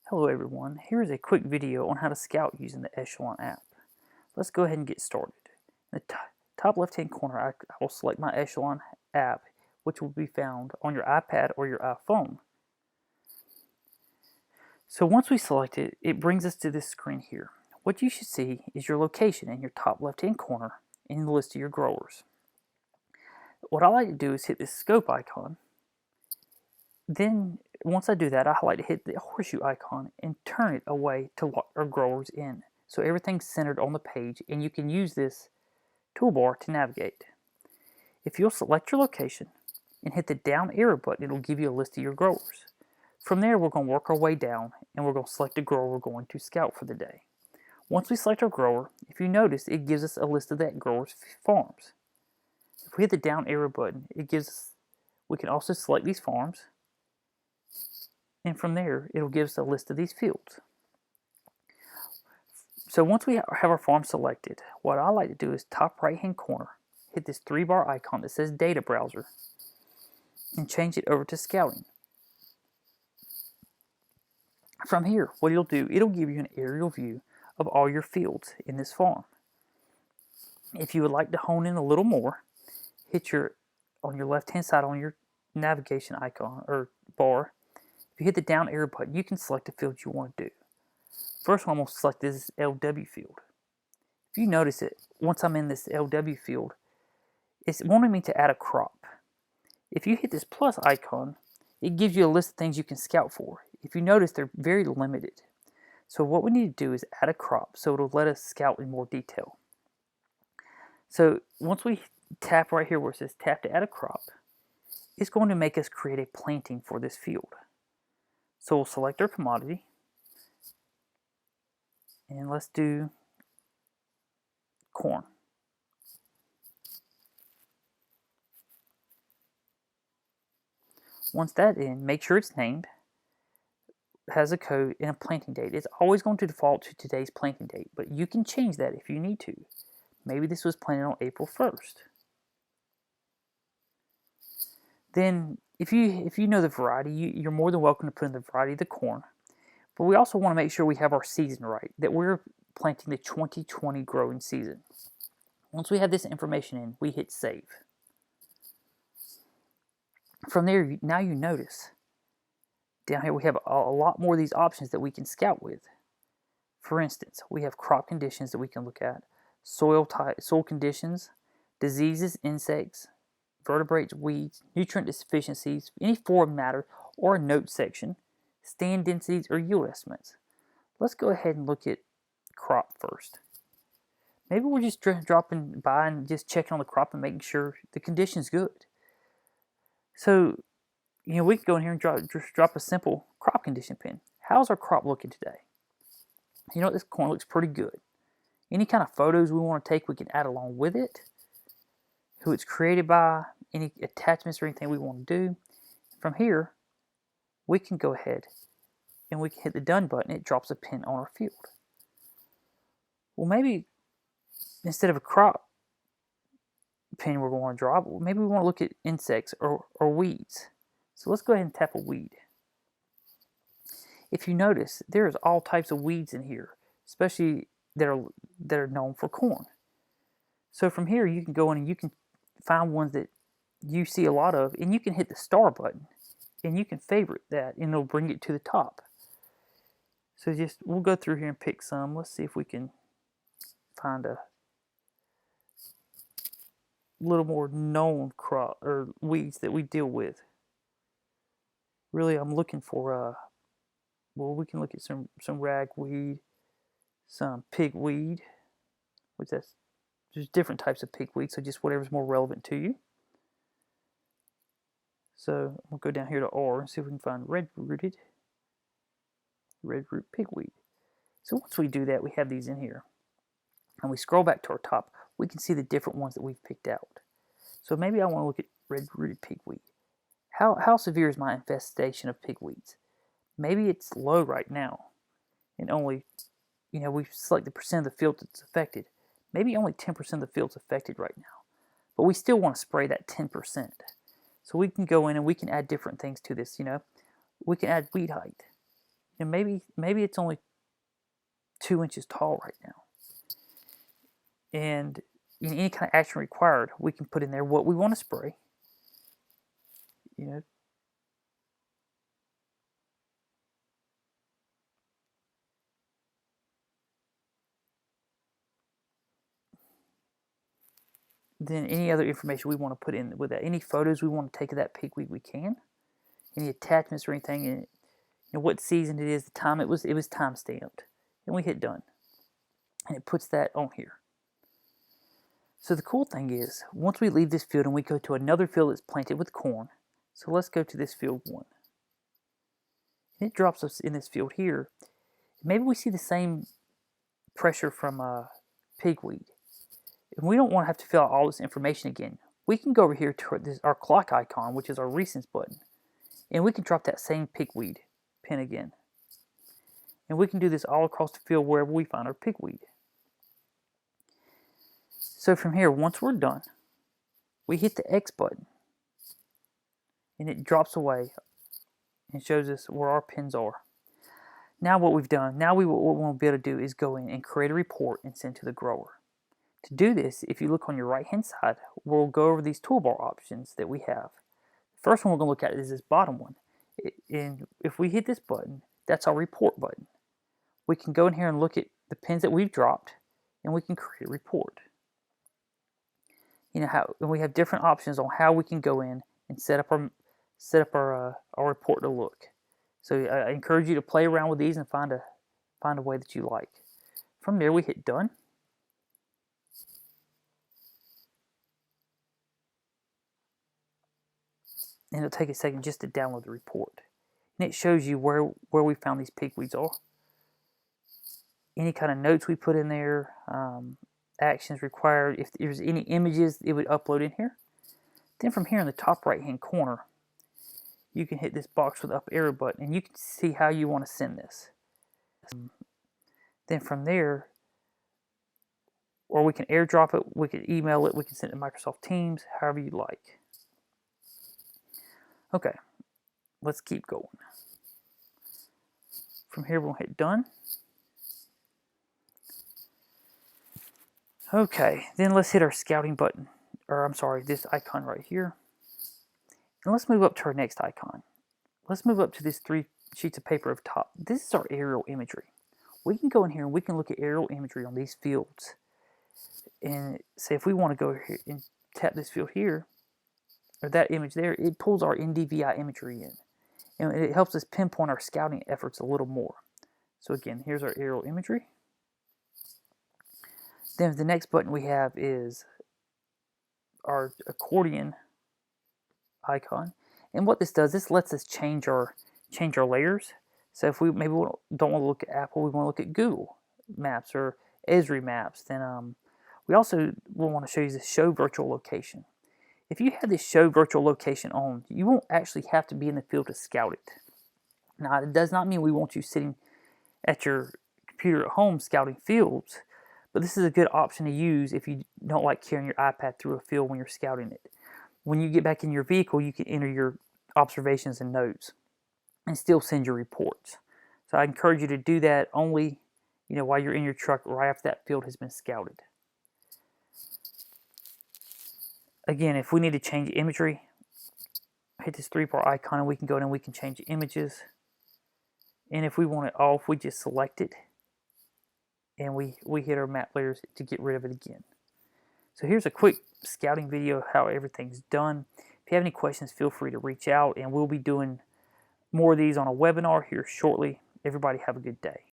Hello everyone, here is a quick video on how to scout using the Echelon app. Let's go ahead and get started. In the top left hand corner I will select my Echelon app, which will be found on your iPad or your iPhone. So once we select it, it brings us to this screen here. What you should see is your location in your top left hand corner in the list of your growers. What I like to do is hit this scope icon. Then once I do that, I like to hit the horseshoe icon and turn it away to lock our growers in. So everything's centered on the page, and you can use this toolbar to navigate. If you'll select your location and hit the down arrow button, it'll give you a list of your growers. From there, we're going to work our way down, and we're going to select the grower we're going to scout for the day. Once we select our grower, if you notice, it gives us a list of that grower's farms. If we hit the down arrow button, we can also select these farms, and from there, it'll give us a list of these fields. So once we have our farm selected, what I like to do is top right hand corner, hit this 3-bar icon that says Data Browser, and change it over to Scouting. From here, what it'll do, it'll give you an aerial view of all your fields in this farm. If you would like to hone in a little more, hit on your left hand side on your navigation icon or bar. If you hit the down arrow button, you can select the field you want to do. First one I'm going to select is this LW field. If you notice it, once I'm in this LW field, it's wanting me to add a crop. If you hit this plus icon, it gives you a list of things you can scout for. If you notice, they're very limited. So what we need to do is add a crop so it'll let us scout in more detail. So once we tap right here where it says tap to add a crop, it's going to make us create a planting for this field. So we'll select our commodity, and let's do corn. Once that's in, make sure it's named, has a code, and a planting date. It's always going to default to today's planting date, but you can change that if you need to. Maybe this was planted on April 1st. Then if you know the variety, you're more than welcome to put in the variety of the corn. But we also want to make sure we have our season right, that we're planting the 2020 growing season. Once we have this information in, we hit save. From there, now you notice, down here we have a lot more of these options that we can scout with. For instance, we have crop conditions that we can look at, soil conditions, diseases, insects, vertebrates, weeds, nutrient deficiencies, any form matter, or a note section, stand densities, or yield estimates. Let's go ahead and look at crop first. Maybe we're just dropping by and just checking on the crop and making sure the condition's good. So, we can go in here and drop a simple crop condition pin. How's our crop looking today? This corn looks pretty good. Any kind of photos we want to take, we can add along with it. Who it's created by, any attachments or anything we want to do. From here, we can go ahead and we can hit the done button. It drops a pin on our field. Well, maybe instead of a crop pin we're going to drop, maybe we want to look at insects or weeds. So let's go ahead and tap a weed. If you notice, there's all types of weeds in here, especially that are known for corn. So from here, you can go in and you can find ones that you see a lot of, and you can hit the star button, and you can favorite that, and it'll bring it to the top. So we'll go through here and pick some. Let's see if we can find a little more known crop or weeds that we deal with. Really, I'm looking for we can look at some ragweed, some pigweed, which there's different types of pigweed, so just whatever's more relevant to you. So we'll go down here to R and see if we can find red root pigweed. So once we do that, we have these in here. And we scroll back to our top, we can see the different ones that we've picked out. So maybe I want to look at red-rooted pigweed. How severe is my infestation of pigweeds? Maybe it's low right now, and only, we select the percent of the field that's affected. Maybe only 10% of the field's affected right now, but we still want to spray that 10%. So we can go in and we can add different things to this. We can add weed height. And maybe it's only 2 inches tall right now. And any kind of action required, we can put in there what we want to spray. You know, then any other information we want to put in with that. Any photos we want to take of that pigweed, we can. Any attachments or anything, and what season it is, the time it was time stamped, and we hit done, and it puts that on here. So the cool thing is, once we leave this field and we go to another field that's planted with corn, so let's go to this field 1. And it drops us in this field here. Maybe we see the same pressure from pigweed. And we don't want to have to fill out all this information again. We can go over here to our clock icon, which is our recents button, and we can drop that same pigweed pin again. And we can do this all across the field wherever we find our pigweed. So from here, once we're done, we hit the X button, and it drops away and shows us where our pins are. Now what we've done, what we want to be able to do is go in and create a report and send to the grower. To do this, if you look on your right hand side, we'll go over these toolbar options that we have. The first one we're going to look at is this bottom one. And if we hit this button, that's our report button. We can go in here and look at the pins that we've dropped, and we can create a report. And we have different options on how we can go in and set up our report to look. So I encourage you to play around with these and find a way that you like. From there, we hit done. And it'll take a second just to download the report. And it shows you where we found these pigweeds are. Any kind of notes we put in there, actions required. If there's any images, it would upload in here. Then from here in the top right hand corner, you can hit this box with the up arrow button, and you can see how you want to send this. Then from there, or we can airdrop it, we can email it, we can send it to Microsoft Teams, however you like. Okay, let's keep going. From here, we'll hit done. Okay, then let's hit our scouting button, or I'm sorry, this icon right here. And let's move up to our next icon. Let's move up to these 3 sheets of paper up top. This is our aerial imagery. We can go in here and we can look at aerial imagery on these fields. And say if we want to go here and tap this field here, or that image there, it pulls our NDVI imagery in. And it helps us pinpoint our scouting efforts a little more. So again, here's our aerial imagery. Then the next button we have is our accordion icon. And what this does, this lets us change our layers. So if we maybe don't want to look at Apple, we want to look at Google Maps or Esri Maps, then we also will want to show you the show virtual location. If you have this show virtual location on, you won't actually have to be in the field to scout it. Now, it does not mean we want you sitting at your computer at home scouting fields, but this is a good option to use if you don't like carrying your iPad through a field when you're scouting it. When you get back in your vehicle, you can enter your observations and notes and still send your reports. So I encourage you to do that only, while you're in your truck right after that field has been scouted. Again, if we need to change imagery, hit this 3-bar icon and we can go in and we can change images. And if we want it off, we just select it and we hit our map layers to get rid of it again. So here's a quick scouting video of how everything's done. If you have any questions, feel free to reach out, and we'll be doing more of these on a webinar here shortly. Everybody have a good day.